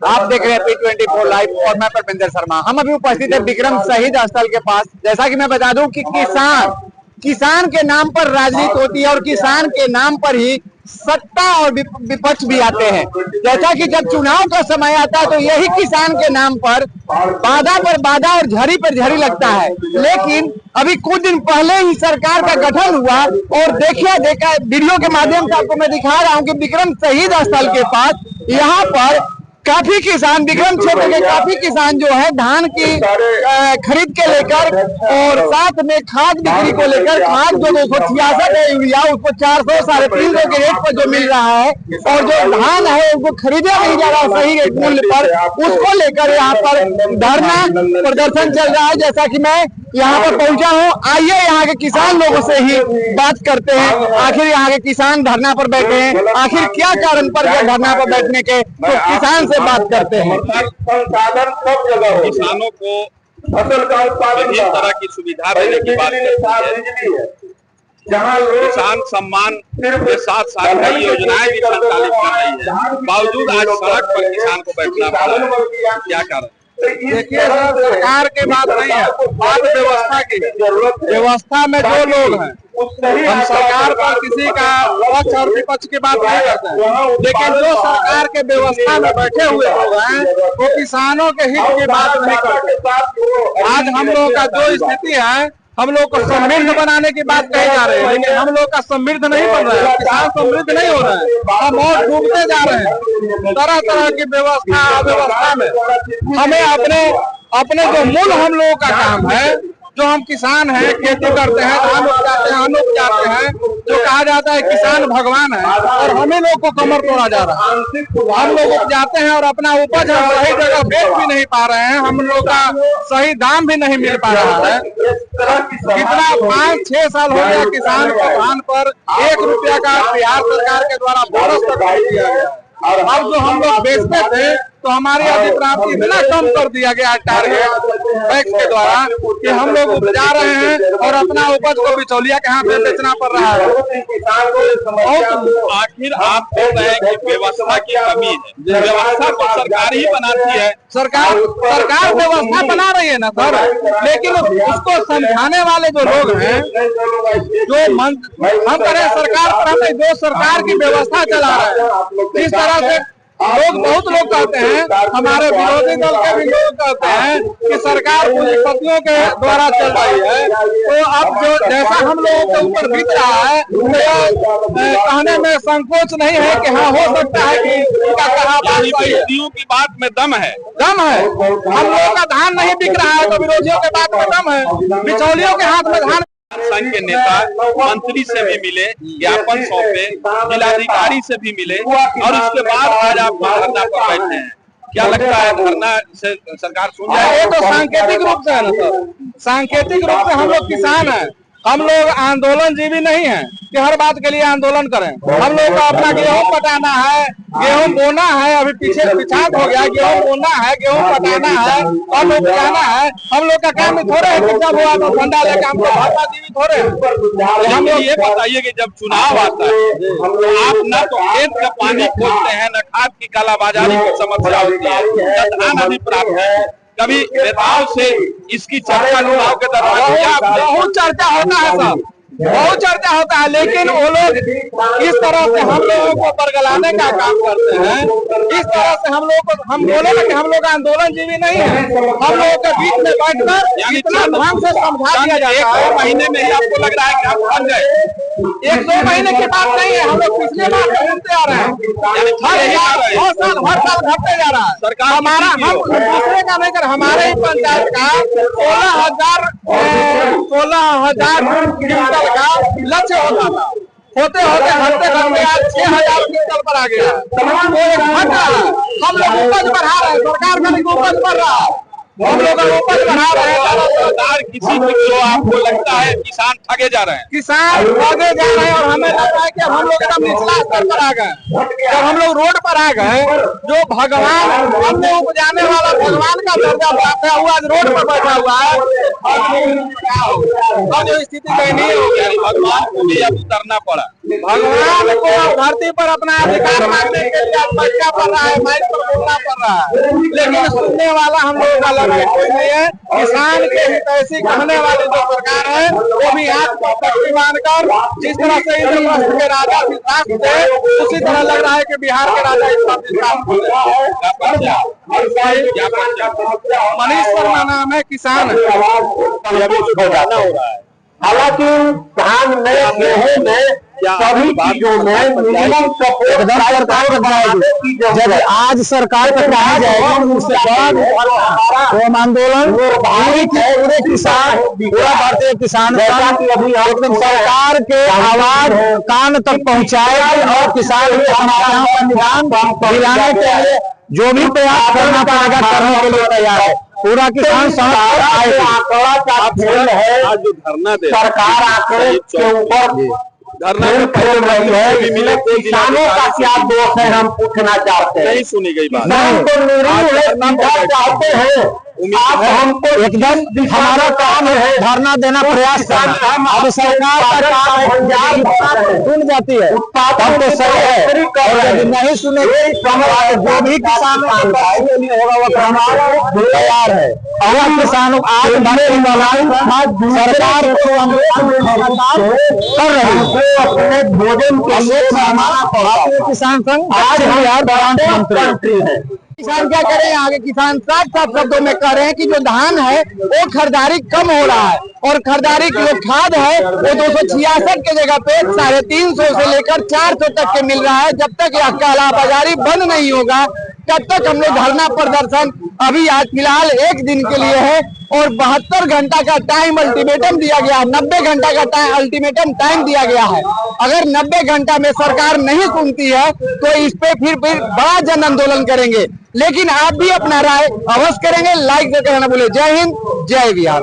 आप देख रहे हैं P24 लाइव और मैं परमिंदर शर्मा। हम अभी उपस्थित है विक्रम शहीद स्थल के पास। जैसा कि मैं बता दूं कि किसान के नाम पर राजनीति होती है और किसान के नाम पर ही सत्ता और विपक्ष भी आते हैं। जैसा कि जब चुनाव का समय आता है तो यही किसान के नाम पर बाधा और झड़ी पर झड़ी लगता है। लेकिन अभी कुछ दिन पहले ही सरकार का गठन हुआ और देखा वीडियो के माध्यम से आपको मैं दिखा रहा हूं कि विक्रम शहीद स्थल के पास यहाँ पर काफी किसान, विक्रम क्षेत्र के काफी किसान जो है धान की खरीद के लेकर और साथ में खाद बिक्री को लेकर, खाद जो 266 है यूरिया उसको 400 350 के रेट पर जो मिल रहा है और जो धान है उसको खरीदा नहीं जा रहा सही रेट मूल्य पर, उसको लेकर यहाँ पर धरना प्रदर्शन चल रहा है। जैसा कि मैं यहाँ पर पहुंचा हूँ, आइए यहाँ के किसान लोगों से ही बात करते हैं। आखिर यहाँ के किसान धरना पर बैठे हैं, आखिर क्या कारण पर धरना पर बैठने के, तो किसान से बात करते हैं। संसाधन सब जगह हो, किसानों को फसल का उत्पादन इस तरह की सुविधा देने की बात करती है। जहाँ किसान सम्मान के साथ साथ कई योजनाएं भी संचालित कर रही है, बावजूद आज सड़क पर किसान को बैठना पड़ा। क्या कारण? देखिए, सरकार के बात नहीं है, बात व्यवस्था की। व्यवस्था में जो लोग हैं, हम सरकार पर किसी का पक्ष और विपक्ष की बात नहीं करते हैं, लेकिन जो सरकार के व्यवस्था में बैठे हुए लोग हैं वो किसानों के हित की बात नहीं करते। आज हम लोगों का जो स्थिति है, हम लोग को समृद्ध बनाने की बात कही जा रही है, लेकिन हम लोग का समृद्ध नहीं बन रहा है, किसान समृद्ध नहीं हो रहा है, हम और डूबते जा रहे हैं। तरह तरह की व्यवस्था अव्यवस्था में हमें अपने जो मूल हम लोगों का काम है, जो हम किसान हैं, खेती करते हैं, धान उपजाते हैं, अन्न उपजाते हैं, जो कहा जाता है किसान भगवान है, और हमें लोग को कमर तोड़ा जा रहा है। हम लोग उपजाते हैं और अपना उपज हम सही जगह बेच भी नहीं पा रहे हैं, हम लोग का सही दाम भी नहीं मिल पा रहा है। कितना 5-6 साल हो गया किसान को धान पर 1 रुपया का बिहार सरकार के द्वारा बोनस तक नहीं दिया गया, और अब जो हम लोग बेचते थे तो हमारी अधिप्राप्ति इतना कम कर दिया गया टारगेट टैक्स के द्वारा कि हम लोग उपजा रहे हैं और अपना उपज को बिचौलिया के हाथ में बेचना पड़ रहा है। आखिर आप बोल रहे हैं कि व्यवस्था की कमी है, व्यवस्था तो सरकार ही बनाती है। सरकार व्यवस्था बना रही है ना सर, लेकिन उसको समझाने वाले जो लोग हैं, जो हम करें सरकार पर, हमें जो सरकार की व्यवस्था चला रहे हैं, इस तरह से बहुत लोग कहते हैं, हमारे विरोधी दल के भी लोग कहते हैं कि सरकार पूंजीपतियों के द्वारा चल रही है। तो अब जो जैसा हम लोगों के ऊपर बीत रहा है, तो कहने में संकोच नहीं है कि हाँ हो सकता है कि उनका कहा विरोधियों की बात में दम है। हम लोगों का धान नहीं बिक रहा है तो विरोधियों के बात में दम है। बिचौलियों के हाथ में धान। संघ के नेता मंत्री से भी मिले, ज्ञापन सौंपे, जिलाधिकारी से भी मिले, और उसके बाद आज आप धरना पर बैठे हैं। क्या लगता है धरना से सरकार सुन जाए? ये तो सांकेतिक रूप से है ना सर, सांकेतिक रूप से हम लोग किसान हैं, हम लोग आंदोलन जीवी नहीं है कि हर बात के लिए आंदोलन करें। हम लोग का अपना गेहूं पटाना है, गेहूं बोना है, अभी पीछे पिछाड़ हो गया, गेहूं बोना है, गेहूं पटाना है, अन्न उपजाना है। हम लोग का काम ही थोड़े है कि जब हुआ तो ठंडा लेकर हम लोग भाजपा जीवी थोड़े हैं। हम लोग ये बताइए कि जब चुनाव आता है तो आप न तो खेत का पानी खोलते हैं, न खाद की कालाबाजारी की समस्या होती है, न धान अभी प्राप्त है। कभी नेताओं से इसकी चर्चा चुनाव के दौरान बहुत चर्चा होता है सर, बहुत चर्चा होता है, लेकिन वो लोग इस तरह से हम लोगों को बरगलाने का काम करते हैं। इस तरह से हम लोग को, हम बोले ना कि हम लोग आंदोलन जीवी नहीं है, हम लोगों के बीच में बैठकर इतना ढंग से समझा दिया जाता है। 1-2 महीने में आपको लग रहा है कि आप बन गए? 1-2 महीने की बात नहीं है, हम लोग पिछले बार से घूमते आ रहे हैं, हर साल घटते जा रहा है। सरकार हमारा, हम दूसरे का नहीं कर, हमारे ही पंचायत का 16,000 क्विंटल का लक्ष्य होता था, होते घटते आज 6,000 क्विंटल पर आ गया। घट रहा है, हम लोग उपज बढ़ा रहे हैं, सरकार का भी उपज बढ़ रहा है, हम लोग उपज बढ़ा रहे हैं। सरकार किसी जो आपको लगता है किसान ठगे जा रहे हैं? किसान ठगे जा रहे हैं और हमें लगता है कि हम लोग एकदम निचला स्तर पर आ गए। जब हम लोग रोड पर आ गए, जो भगवान हमने उपजाने वाला भगवान का दर्जा प्राप्त है, वो आज रोड पर बैठा हुआ है। और जो स्थिति दयनीय हो गई, भगवान को भी अब उतरना पड़ा। भगवान को धरती पर अपना अधिकार मांगने के लिए आत्महत्या कर रहा है, माइक पर बोलना पड़ रहा है, लेकिन सुनने वाला हम लोगों का लग कोई नहीं है। किसान के हितैषी कहने वाली जो सरकार है वो भी हाथ को पट्टी बांधकर जिस तरह से इंद्रप्रस्थ के राजा सिद्धार्थ थे उसी तरह लग रहा है कि बिहार के राजा इस मनीष शर्मा नाम है, किसान है। हालांकि धान में गेहूं में सभी चीजों में मिनिमम सपोर्ट सरकार बताएगी। जब आज सरकार पर कहा जाएगा उससे बाद आंदोलन पूरे किसान पूरा भारतीय किसान एकदम सरकार के आवाज कान तक पहुंचाएगी और किसान की समस्याओं का निदान दिलाने के लिए जो भी प्रयास करना पड़ेगा करने के लिए तैयार है। पूरा किसान आंकड़ा का खेल है। आज जो धरना दे सरकार आंकड़े के ऊपर धरना खेल रही है। किसानों का क्या दोष है हम पूछना चाहते हैं। नहीं सुनी गई बात। चाहते हैं आप हमको एकदम हमारा काम है धरना देना प्रयास करना। अब सरकार का काम सुन जाती है उत्पादन तो सही है और यदि नहीं सुनेगी जो भी किसानों होगा वो करना तैयार है। और किसानों आज सरकार कर रही है अपने भोजन के लिए। किसान संघ आज बिहार प्रधानमंत्री है। किसान क्या करें आगे, किसान साफ साफ शब्दों में कह रहे हैं कि जो धान है वो खरीदारी कम हो रहा है और खरीदारी की जो खाद है वो 266 के जगह पे 350 से लेकर 400 तक के मिल रहा है। जब तक यह कालाबाजारी बंद नहीं होगा तब तक हम लोग धरना प्रदर्शन अभी आज फिलहाल 1 दिन के लिए है और 72 घंटा का टाइम अल्टीमेटम दिया गया है। 90 घंटा का अल्टीमेटम टाइम दिया गया है। अगर 90 घंटा में सरकार नहीं सुनती है तो इस पे फिर बड़ा जन आंदोलन करेंगे। लेकिन आप भी अपना राय अवश्य करेंगे, लाइक करके ना भूले। जय हिंद, जय बिहार।